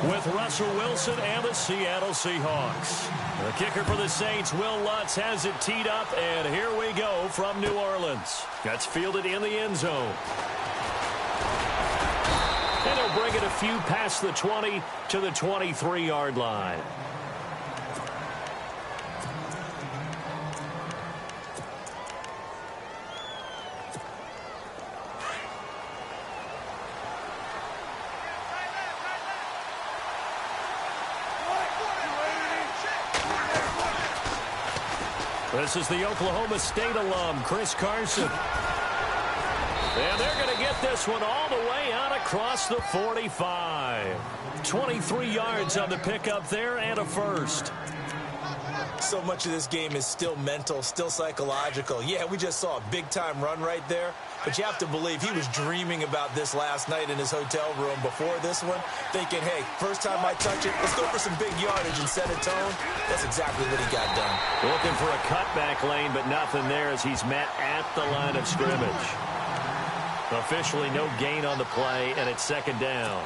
with Russell Wilson and the Seattle Seahawks. The kicker for the Saints, Will Lutz, has it teed up, and here we go from New Orleans. That's fielded in the end zone. And he'll bring it a few past the 20 to the 23-yard line. This is the Oklahoma State alum, Chris Carson. And they're going to get this one all the way out across the 45. 23 yards on the pickup there and a first. So much of this game is still mental, still psychological. Yeah, we just saw a big-time run right there. But you have to believe he was dreaming about this last night in his hotel room before this one, thinking, hey, first time I touch it, let's go for some big yardage and set a tone. That's exactly what he got done. Looking for a cutback lane, but nothing there as he's met at the line of scrimmage. Officially no gain on the play, and it's second down.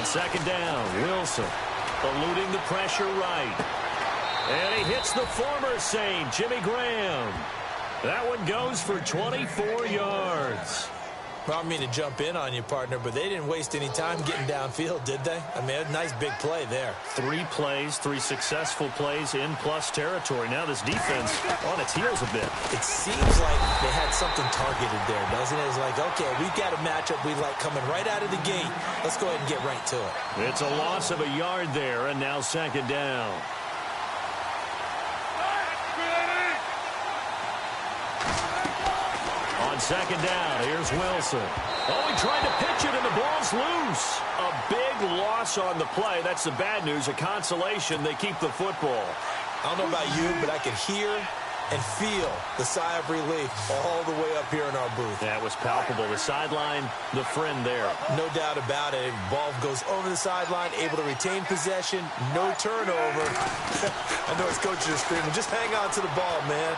Second down, Wilson eluding the pressure right. And he hits the former Saint, Jimmy Graham. That one goes for 24 yards. Well, I don't mean to jump in on you, partner, but they didn't waste any time getting downfield, did they? I mean, a nice big play there. 3 plays, 3 successful plays in plus territory. Now this defense on its heels a bit. It seems like they had something targeted there, doesn't it? It's like, okay, we've got a matchup we like coming right out of the gate. Let's go ahead and get right to it. It's a loss of a yard there, and now second down. On second down, here's Wilson. Oh, he tried to pitch it, and the ball's loose. A big loss on the play. That's the bad news. A consolation, they keep the football. I don't know about you, but I could hear and feel the sigh of relief all the way up here in our booth. That was palpable. The sideline, the friend there. No doubt about it. Ball goes over the sideline, able to retain possession, no turnover. I know his coaches are screaming, just hang on to the ball, man.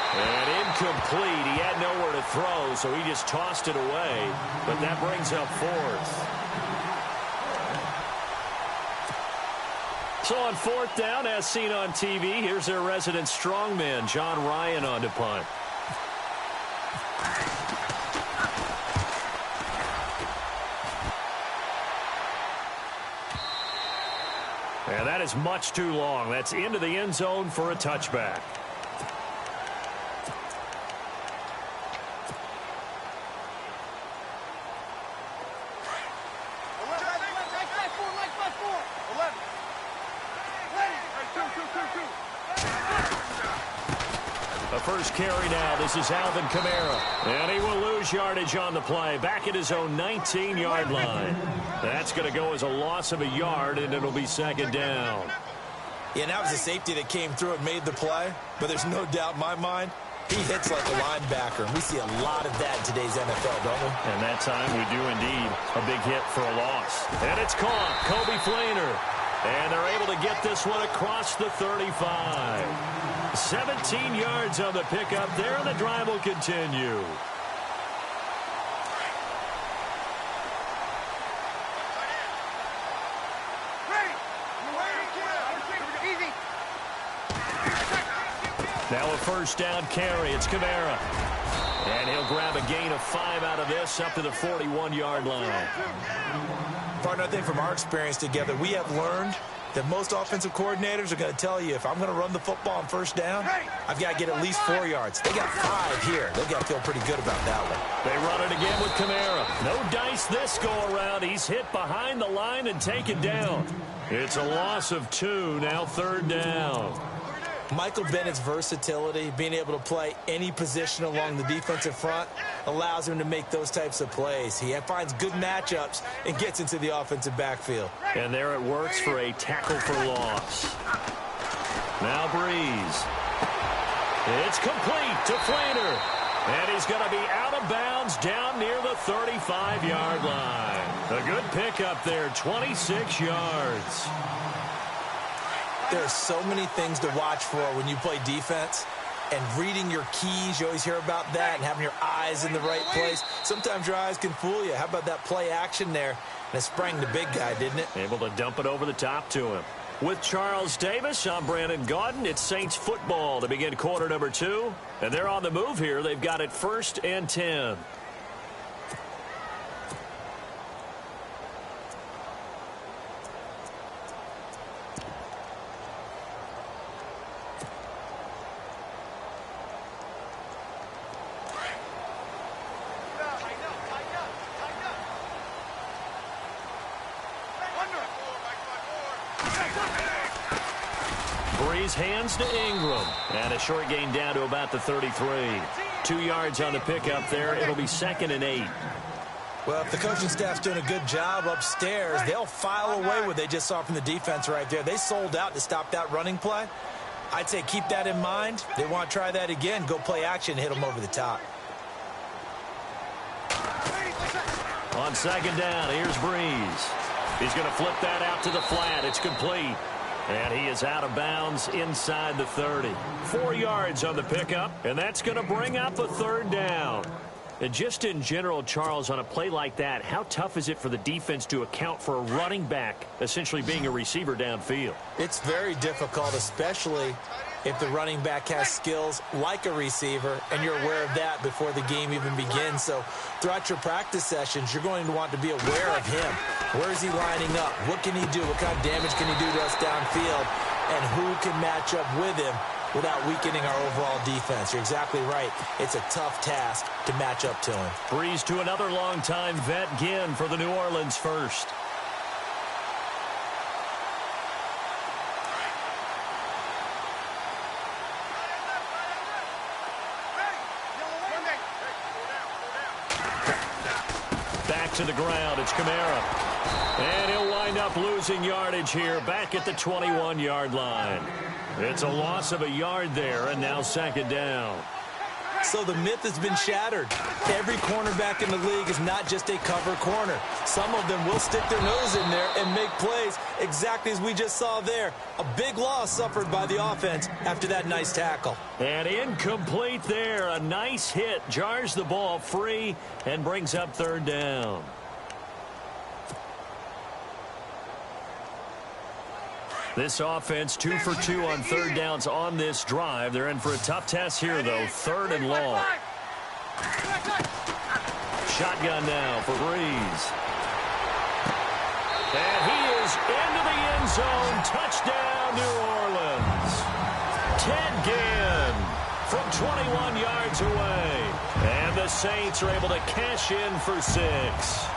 And incomplete. He had nowhere to throw, so he just tossed it away. But that brings up fourth. So on fourth down, as seen on TV, here's their resident strongman, John Ryan, on to punt. And that is much too long. That's into the end zone for a touchback. The first carry now. This is Alvin Kamara. And he will lose yardage on the play. Back at his own 19-yard line. That's going to go as a loss of a yard, and it'll be second down. Yeah, and that was a safety that came through and made the play. But there's no doubt in my mind, he hits like a linebacker. And we see a lot of that in today's NFL, don't we? And that time we do indeed. A big hit for a loss. And it's caught. Kobe Flainer. And they're able to get this one across the 35. 17 yards on the pickup there, and the drive will continue. Now a first down carry. It's Kamara. And he'll grab a gain of 5 out of this up to the 41-yard line. Partner, I think from our experience together, we have learned that most offensive coordinators are going to tell you, if I'm going to run the football on first down, I've got to get at least 4 yards. They got 5 here. They've got to feel pretty good about that one. They run it again with Kamara. No dice this go-around. He's hit behind the line and taken down. It's a loss of 2, now third down. Michael Bennett's versatility, being able to play any position along the defensive front, allows him to make those types of plays. He finds good matchups and gets into the offensive backfield. And there it works for a tackle for loss. Now Breeze. It's complete to Flainer. And he's going to be out of bounds down near the 35-yard line. A good pickup there, 26 yards. There are so many things to watch for when you play defense. And reading your keys, you always hear about that, and having your eyes in the right place. Sometimes your eyes can fool you. How about that play action there? And it sprang the big guy, didn't it? Able to dump it over the top to him. With Charles Davis, I'm Brandon Gaudin. It's Saints football to begin quarter number 2. And they're on the move here. They've got it 1st and 10. Hands to Ingram. And a short gain down to about the 33. 2 yards on the pickup there. It'll be 2nd and 8. Well, if the coaching staff's doing a good job upstairs, they'll file away what they just saw from the defense right there. They sold out to stop that running play. I'd say keep that in mind. They want to try that again. Go play action, hit them over the top. On 2nd down, here's Breeze. He's going to flip that out to the flat. It's complete. And he is out of bounds inside the 30. 4 yards on the pickup, and that's going to bring up a 3rd down. And just in general, Charles, on a play like that, how tough is it for the defense to account for a running back essentially being a receiver downfield? It's very difficult, especially if the running back has skills like a receiver, and you're aware of that before the game even begins. So throughout your practice sessions, you're going to want to be aware of him. Where is he lining up? What can he do? What kind of damage can he do to us downfield? And who can match up with him without weakening our overall defense? You're exactly right. It's a tough task to match up to him. Breeze to another longtime vet, Ginn, for the New Orleans first. To the ground, it's Kamara. And he'll wind up losing yardage here back at the 21-yard line. It's a loss of a yard there, and now 2nd down. So the myth has been shattered. Every cornerback in the league is not just a cover corner. Some of them will stick their nose in there and make plays exactly as we just saw there. A big loss suffered by the offense after that nice tackle. And incomplete there. A nice hit. Jars the ball free and brings up 3rd down. This offense 2 for 2 on 3rd downs on this drive. They're in for a tough test here, though. 3rd and long. Shotgun now for Breeze. And he is into the end zone. Touchdown, New Orleans. Ted Ginn from 21 yards away. And the Saints are able to cash in for 6.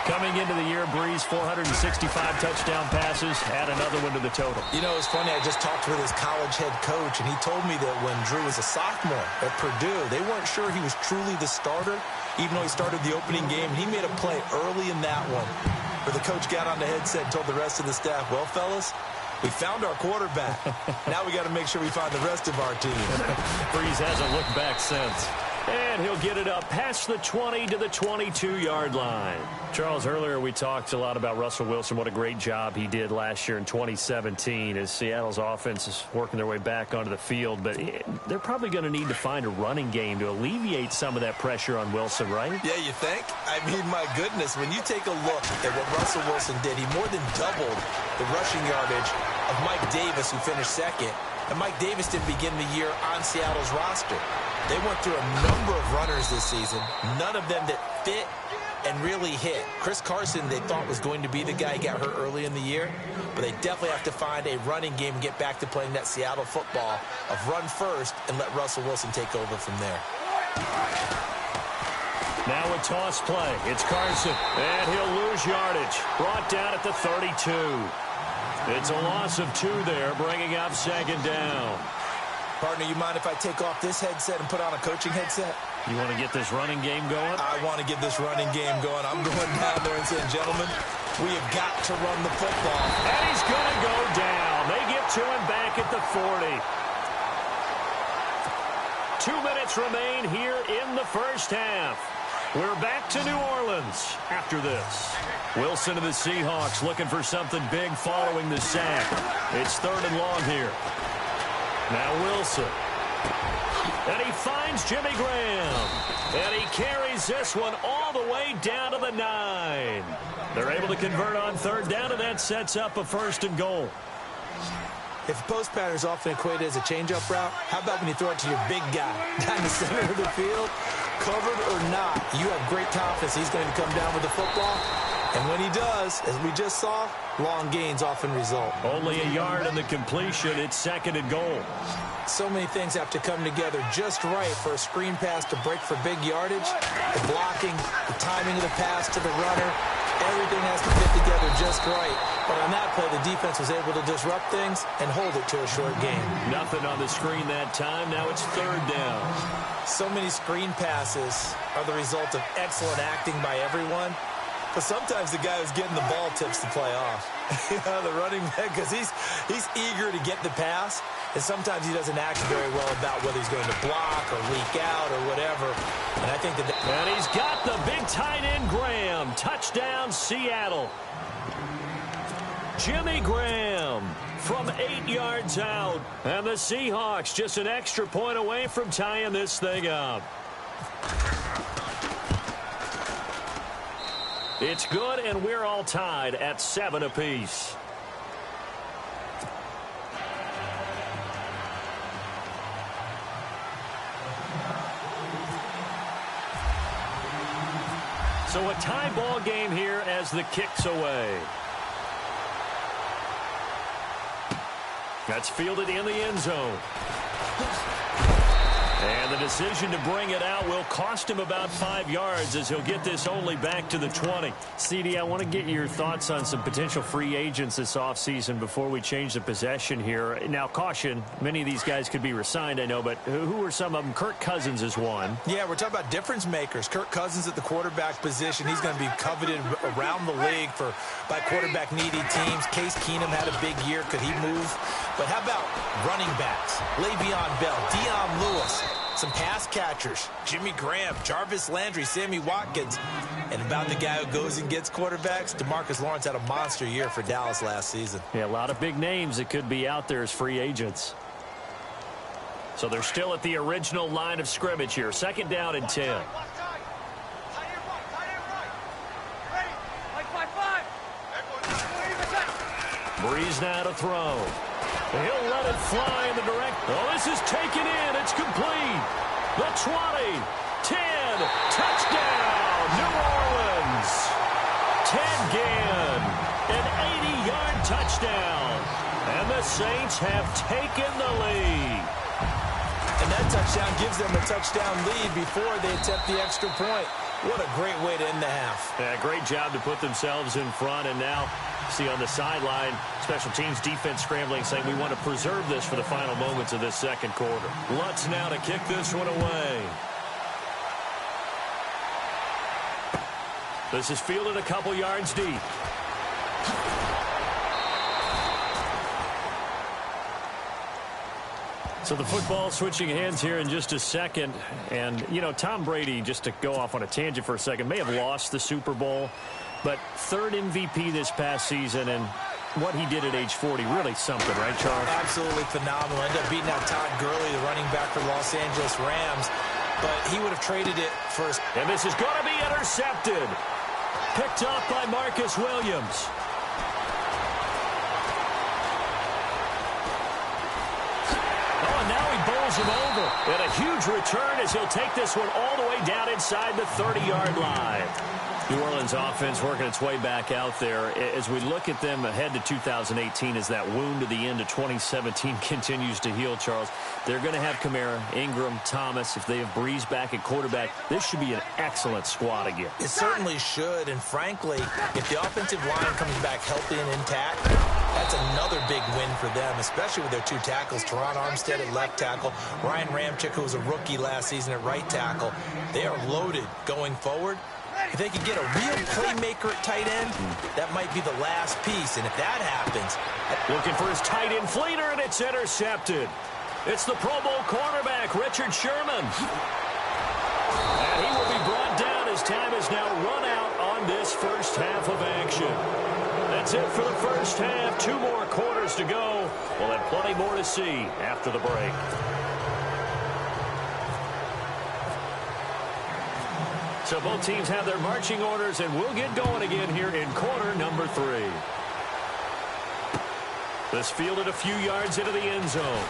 Coming into the year, Breeze, 465 touchdown passes, add another one to the total. You know, it's funny, I just talked with his college head coach, and he told me that when Drew was a sophomore at Purdue, they weren't sure he was truly the starter, even though he started the opening game. He made a play early in that one, where the coach got on the headset and told the rest of the staff, well, fellas, we found our quarterback. Now we got to make sure we find the rest of our team. Breeze hasn't looked back since. And he'll get it up past the 20 to the 22-yard line. Charles, earlier we talked a lot about Russell Wilson, what a great job he did last year in 2017 as Seattle's offense is working their way back onto the field. But they're probably going to need to find a running game to alleviate some of that pressure on Wilson, right? Yeah, you think? I mean, my goodness, when you take a look at what Russell Wilson did, he more than doubled the rushing yardage of Mike Davis, who finished 2nd. And Mike Davis didn't begin the year on Seattle's roster. They went through a number of runners this season, none of them that fit and really hit. Chris Carson, they thought, was going to be the guy who got hurt early in the year, but they definitely have to find a running game and get back to playing that Seattle football of run first and let Russell Wilson take over from there. Now a toss play. It's Carson, and he'll lose yardage. Brought down at the 32. It's a loss of 2 there, bringing up 2nd down. Partner, you mind if I take off this headset and put on a coaching headset? You want to get this running game going? I want to get this running game going. I'm going down there and saying, gentlemen, we have got to run the football. And he's going to go down. They get to him back at the 40. 2 minutes remain here in the first half. We're back to New Orleans after this. Wilson of the Seahawks looking for something big following the sack. It's 3rd and long here. Now Wilson. And he finds Jimmy Graham. And he carries this one all the way down to the 9. They're able to convert on 3rd down, and that sets up a 1st and goal. If post pattern is often equated as a change-up route, how about when you throw it to your big guy down the center of the field? Covered or not, you have great confidence he's going to come down with the football. And when he does, as we just saw, long gains often result. Only a yard in the completion. It's 2nd and goal. So many things have to come together just right for a screen pass to break for big yardage. The blocking, the timing of the pass to the runner, everything has to fit together just right. But on that play, the defense was able to disrupt things and hold it to a short game. Nothing on the screen that time. Now it's 3rd down. So many screen passes are the result of excellent acting by everyone. But sometimes the guy who's getting the ball tips the play off. The running back, because he's eager to get the pass, and sometimes he doesn't act very well about whether he's going to block or leak out or whatever. And I think that... And he's got the big tight end, Graham. Touchdown, Seattle. Jimmy Graham from 8 yards out. And the Seahawks just an extra point away from tying this thing up. It's good, and we're all tied at 7 apiece. So a tie ball game here as the kick's away. That's fielded in the end zone. And the decision to bring it out will cost him about 5 yards as he'll get this only back to the 20. CD, I want to get your thoughts on some potential free agents this offseason before we change the possession here. Now, caution, many of these guys could be resigned, I know, but who are some of them? Kirk Cousins is one. Yeah, we're talking about difference makers. Kirk Cousins at the quarterback position. He's going to be coveted around the league by quarterback-needy teams. Case Keenum had a big year. Could he move? But how about running backs? Le'Veon Bell, Dion Lewis, some pass catchers, Jimmy Graham, Jarvis Landry, Sammy Watkins. And about the guy who goes and gets quarterbacks, DeMarcus Lawrence had a monster year for Dallas last season. Yeah, a lot of big names that could be out there as free agents. So they're still at the original line of scrimmage here. 2nd down and 10. Breeze now to throw. He'll let it fly in the direct. Oh, this is taken in. It's complete. The 20, 10, touchdown, New Orleans. Ted Ginn, an 80-yard touchdown. And the Saints have taken the lead. And that touchdown gives them a touchdown lead before they attempt the extra point. What a great way to end the half. Yeah, great job to put themselves in front. And now, see on the sideline, special teams defense scrambling, saying we want to preserve this for the final moments of this 2nd quarter. Lutz now to kick this one away. This is fielded a couple yards deep. So the football switching hands here in just a second. And, you know, Tom Brady, just to go off on a tangent for a second, may have lost the Super Bowl, but 3rd MVP this past season, and what he did at age 40, really something, right, Charles? Absolutely phenomenal. Ended up beating out Todd Gurley, the running back for the Los Angeles Rams, but he would have traded it for... And this is going to be intercepted. Picked off by Marcus Williams. Him over. And a huge return as he'll take this one all the way down inside the 30-yard line. New Orleans offense working its way back out there. As we look at them ahead to 2018 as that wound to the end of 2017 continues to heal, Charles, they're going to have Kamara, Ingram, Thomas. If they have Breeze back at quarterback, this should be an excellent squad again. It certainly should. And frankly, if the offensive line comes back healthy and intact, that's another big win for them, especially with their 2 tackles, Teron Armstead at left tackle, Ryan Ramczyk, who was a rookie last season at right tackle. They are loaded going forward. If they could get a real playmaker at tight end, that might be the last piece. And if that happens... Looking for his tight end Fleeter, and it's intercepted. It's the Pro Bowl cornerback, Richard Sherman. And he will be brought down as time has now run out on this first half of action. That's it for the first half. 2 more quarters to go. We'll have plenty more to see after the break. So both teams have their marching orders, and we'll get going again here in quarter number 3. This fielded a few yards into the end zone.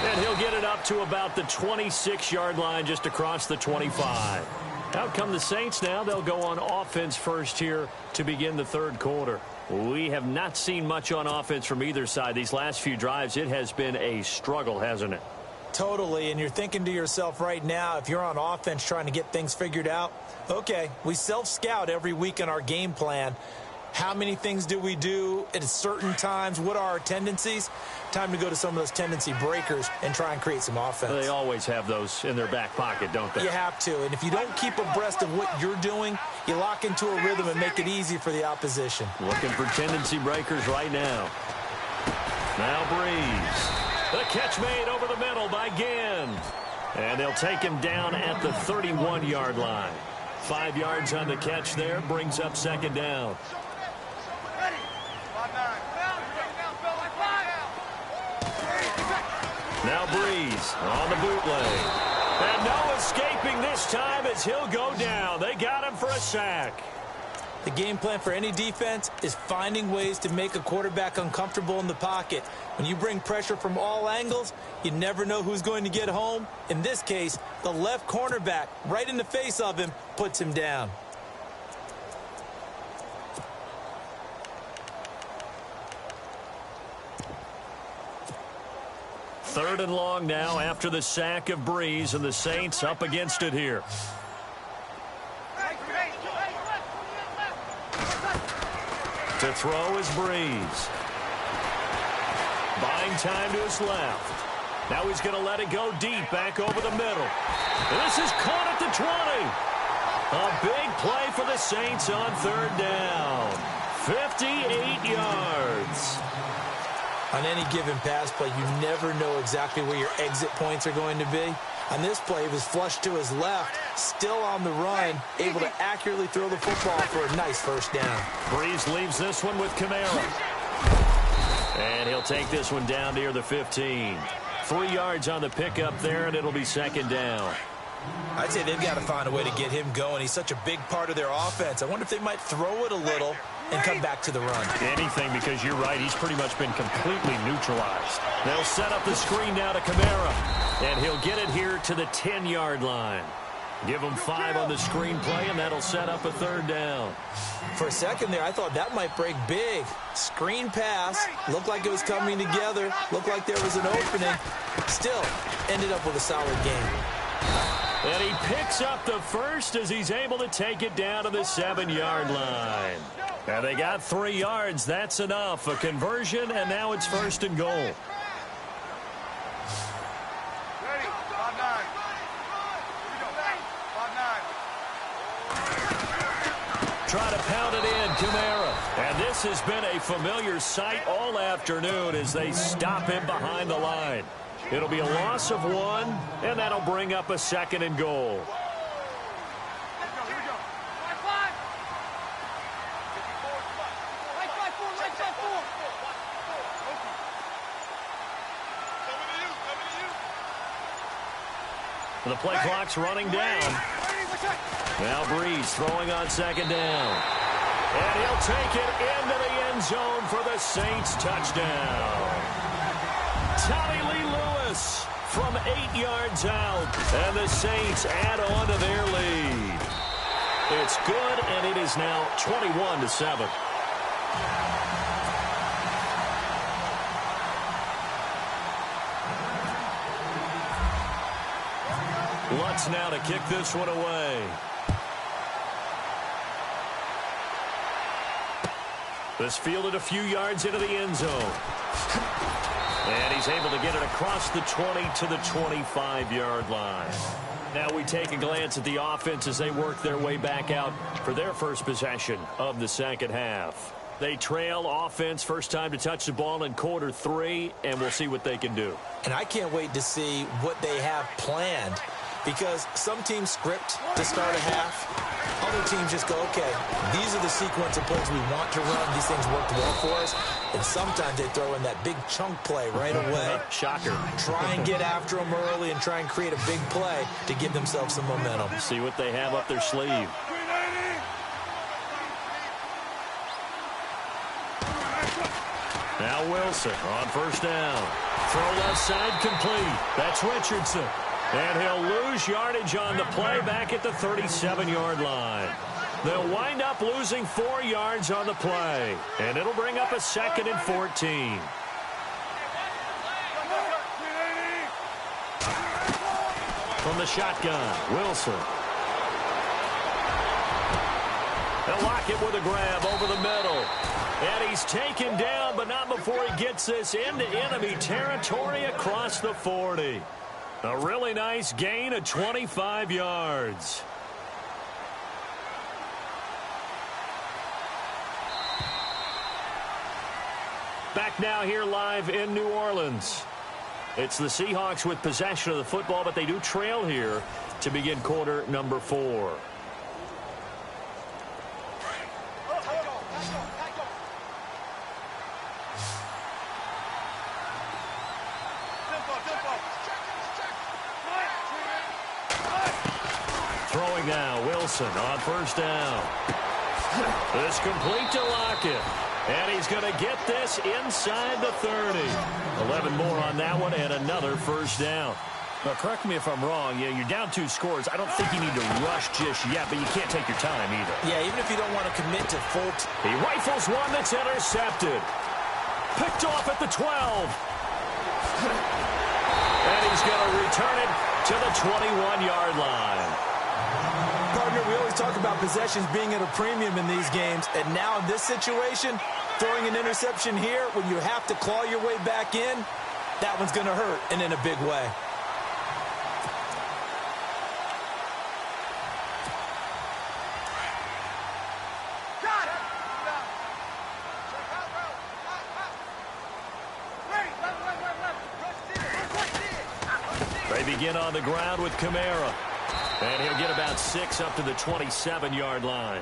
And he'll get it up to about the 26-yard line, just across the 25. Out come the Saints now. They'll go on offense first here to begin the third quarter. We have not seen much on offense from either side. These last few drives, it has been a struggle, hasn't it? Totally, and you're thinking to yourself right now, if you're on offense trying to get things figured out, okay, we self-scout every week in our game plan. How many things do we do at certain times? What are our tendencies? Time to go to some of those tendency breakers and try and create some offense. They always have those in their back pocket, don't they? You have to, and if you don't keep abreast of what you're doing, you lock into a rhythm and make it easy for the opposition. Looking for tendency breakers right now. Now Breeze. The catch made over the middle by Ginn. And they'll take him down at the 31-yard line. 5 yards on the catch there, brings up second down. Now Breeze on the bootleg. And no escaping this time as he'll go down. They got him for a sack. The game plan for any defense is finding ways to make a quarterback uncomfortable in the pocket. When you bring pressure from all angles, you never know who's going to get home. In this case, the left cornerback, right in the face of him, puts him down. Third and long now after the sack of Breeze, and the Saints up against it here. To throw is Breeze. Buying time to his left. Now he's going to let it go deep back over the middle. This is caught at the 20. A big play for the Saints on third down. 58 yards. On any given pass play, you never know exactly where your exit points are going to be. On this play, he was flushed to his left, still on the run, able to accurately throw the football for a nice first down. Breeze leaves this one with Kamara. And he'll take this one down near the 15. 3 yards on the pickup there, and it'll be second down. I'd say they've got to find a way to get him going. He's such a big part of their offense. I wonder if they might throw it a little and come back to the run. Anything, because you're right, he's pretty much been completely neutralized. They'll set up the screen now to Kamara, and he'll get it here to the 10-yard line. Give him 5 on the screen play, and that'll set up a third down. For a second there, I thought that might break big. Screen pass, looked like it was coming together, looked like there was an opening. Still, ended up with a solid game. And he picks up the first as he's able to take it down to the 7-yard line. And they got 3 yards. That's enough. A conversion, and now it's first and goal. Try to pound it in, Kamara. And this has been a familiar sight all afternoon as they stop him behind the line. It'll be a loss of 1, and that'll bring up a second and goal. The play clock's running down. Now Breeze throwing on second down. And he'll take it into the end zone for the Saints touchdown. Tommy Lee Lewis from 8 yards out. And the Saints add on to their lead. It's good, and it is now 21-7. Lutz now to kick this one away. This fielded a few yards into the end zone. And he's able to get it across the 20 to the 25-yard line. Now we take a glance at the offense as they work their way back out for their first possession of the second half. They trail offense, first time to touch the ball in quarter 3, and we'll see what they can do. And I can't wait to see what they have planned. because some teams script to start a half. Other teams just go, okay, these are the sequence of plays we want to run. These things worked well for us. And sometimes they throw in that big chunk play right away. Shocker. Try and get after them early and try and create a big play to give themselves some momentum. See what they have up their sleeve. Now Wilson on first down. Throw left side complete. That's Richardson. And he'll lose yardage on the play back at the 37-yard line. They'll wind up losing 4 yards on the play. And it'll bring up a 2nd and 14. From the shotgun, Wilson. They'll lock it with a grab over the middle. And he's taken down, but not before he gets this into enemy territory across the 40. A really nice gain of 25 yards. Back now here live in New Orleans. It's the Seahawks with possession of the football, but they do trail here to begin quarter number 4. Throwing now, Wilson on first down. This complete to Lockett. And he's going to get this inside the 30. 11 more on that one and another first down. Now, correct me if I'm wrong. Yeah, you're down 2 scores. I don't think you need to rush just yet, but you can't take your time either. Yeah, even if you don't want to commit to full... He rifles one that's intercepted. Picked off at the 12. And he's going to return it to the 21-yard line. Partner, we always talk about possessions being at a premium in these games, and now in this situation, throwing an interception here when you have to claw your way back in, that one's going to hurt, and in a big way. They begin on the ground with Kamara. And he'll get about 6 up to the 27-yard line.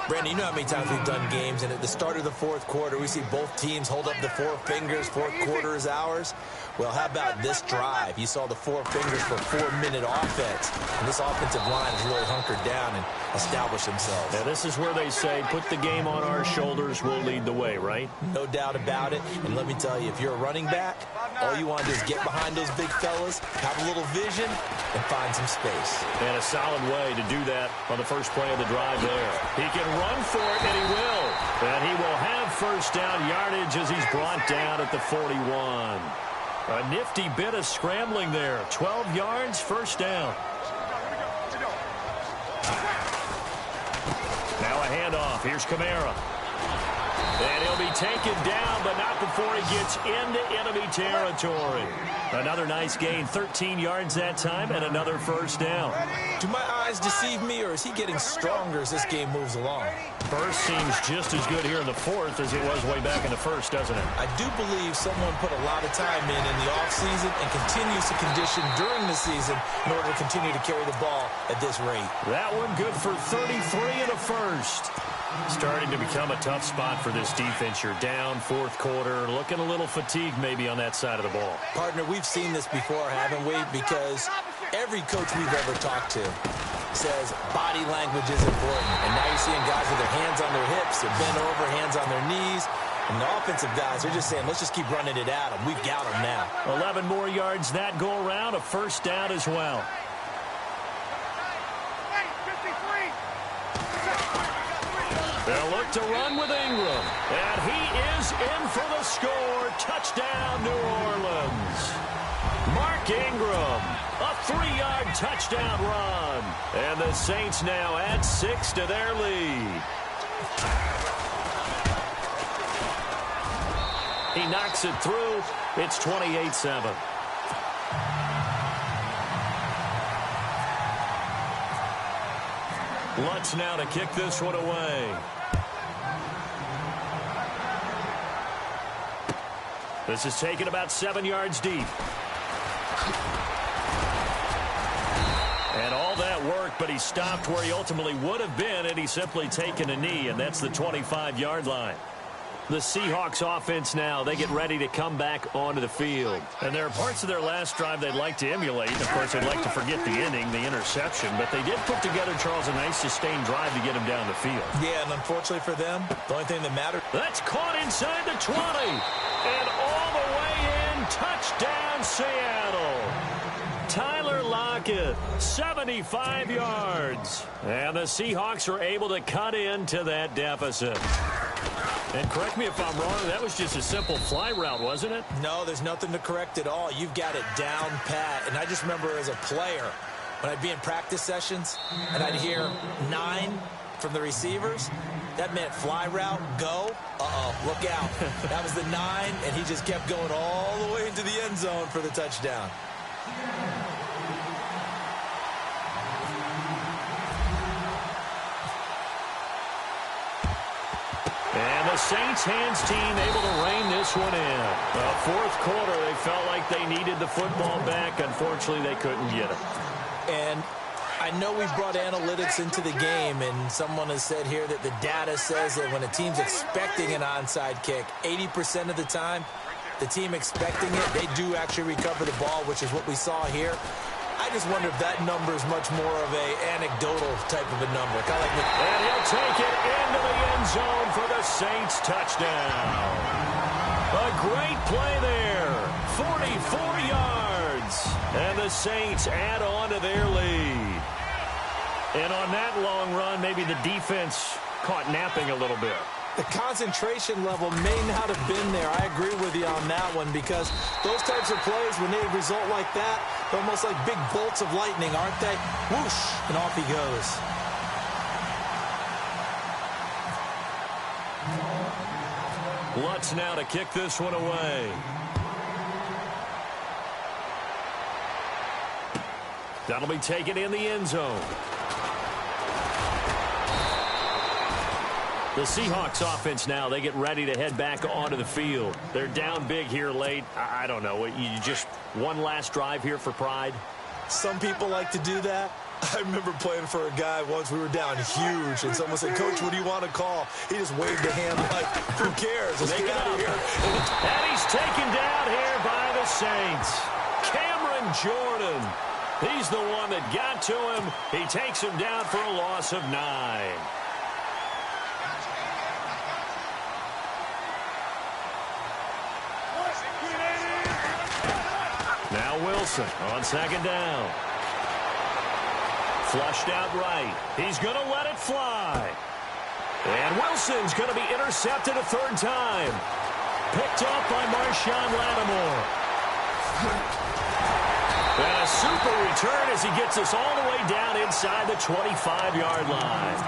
Brandon, you know how many times we've done games, and at the start of the 4th quarter, we see both teams hold up the 4 fingers, 4th quarter is ours. Well, how about this drive? You saw the 4 fingers for 4-minute offense, and this offensive line has really hunkered down and established themselves. Now, this is where they say, put the game on our shoulders, we'll lead the way, right? No doubt about it, and let me tell you, if you're a running back, all you want to do is get behind those big fellas, have a little vision, and find some space. And a solid way to do that on the first play of the drive there. He can run for it, and he will. And he will have first down yardage as he's brought down at the 41. A nifty bit of scrambling there. 12 yards, first down. Now a handoff. Here's Kamara. And he'll be taken down, but not before he gets into enemy territory. Another nice gain, 13 yards that time, and another first down. Do my eyes deceive me, or is he getting stronger as this game moves along? First seems just as good here in the 4th as it was way back in the 1st, doesn't it? I do believe someone put a lot of time in the offseason and continues to condition during the season in order to continue to carry the ball at this rate. That one good for 33 in the 1st. Starting to become a tough spot for this defense. You're down 4th quarter, looking a little fatigued maybe on that side of the ball. Partner, we've seen this before, haven't we? Because every coach we've ever talked to says body language is important. And now you're seeing guys with their hands on their hips, they're bent over, hands on their knees. And the offensive guys are just saying, let's just keep running it at them. We've got them now. 11 more yards that go around, a first down as well. They'll look to run with Ingram. And he is in for the score. Touchdown, New Orleans. Mark Ingram, a 3-yard touchdown run. And the Saints now add 6 to their lead. He knocks it through. It's 28-7. Lutz now to kick this one away. This is taken about 7 yards deep. And all that work, but he stopped where he ultimately would have been had he simply taken a knee, and that's the 25-yard line. The Seahawks offense now, they get ready to come back onto the field. And there are parts of their last drive they'd like to emulate. And, of course, they'd like to forget the inning, the interception. But they did put together, Charles, a nice sustained drive to get him down the field. Yeah, and unfortunately for them, the only thing that mattered. That's caught inside the 20. And all the way in, touchdown Seattle. Tyler Lockett, 75 yards. And the Seahawks are able to cut into that deficit. And correct me if I'm wrong, that was just a simple fly route, wasn't it? No, there's nothing to correct at all. You've got it down pat. And I just remember as a player, when I'd be in practice sessions and I'd hear 9 from the receivers, that meant fly route, go. Look out. That was the 9, and he just kept going all the way into the end zone for the touchdown. And the Saints hands team able to rein this one in. Fourth quarter, they felt like they needed the football back. Unfortunately, they couldn't get it. And I know we've brought analytics into the game, and someone has said here that the data says that when a team's expecting an onside kick, 80% of the time, the team expecting it, they do actually recover the ball, which is what we saw here. I just wonder if that number is much more of a anecdotal type of a number. Kind of like and he'll take it into the end zone for the Saints touchdown. A great play there. 44 yards. And the Saints add on to their lead. And on that long run, maybe the defense caught napping a little bit. The concentration level may not have been there. I agree with you on that one, because those types of plays, when they result like that, they're almost like big bolts of lightning, aren't they? Whoosh, and off he goes. Lutz now to kick this one away. That'll be taken in the end zone. The Seahawks offense now, they get ready to head back onto the field. They're down big here late. I don't know. You just one last drive here for pride? Some people like to do that. I remember playing for a guy once. We were down huge, and someone said, "Coach, what do you want to call?" He just waved a hand like, "Who cares? Let's get out of here." And he's taken down here by the Saints. Cameron Jordan. He's the one that got to him. He takes him down for a loss of 9. Now Wilson on second down. Flushed out right. He's going to let it fly. And Wilson's going to be intercepted a third time. Picked up by Marshawn Lattimore. And a super return as he gets us all the way down inside the 25-yard line.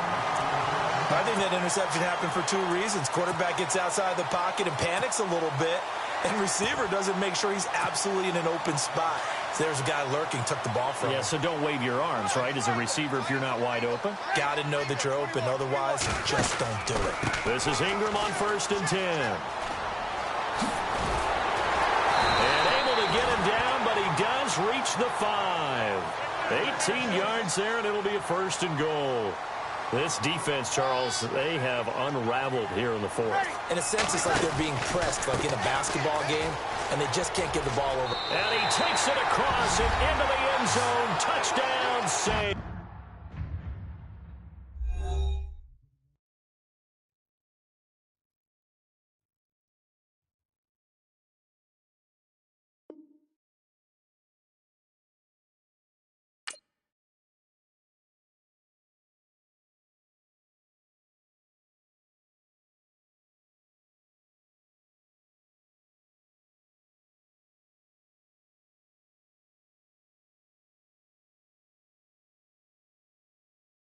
I think that interception happened for 2 reasons. Quarterback gets outside the pocket and panics a little bit. And receiver doesn't make sure he's absolutely in an open spot. So there's a guy lurking, took the ball from him. Yeah, so don't wave your arms, right, as a receiver if you're not wide open. Got to know that you're open. Otherwise, just don't do it. This is Ingram on 1st and 10. And able to get him down, but he does reach the 5. 18 yards there, and it'll be a 1st and goal. This defense, Charles, they have unraveled here in the 4th. In a sense, it's like they're being pressed, like in a basketball game, and they just can't get the ball over. And he takes it across and into the end zone. Touchdown, Saints.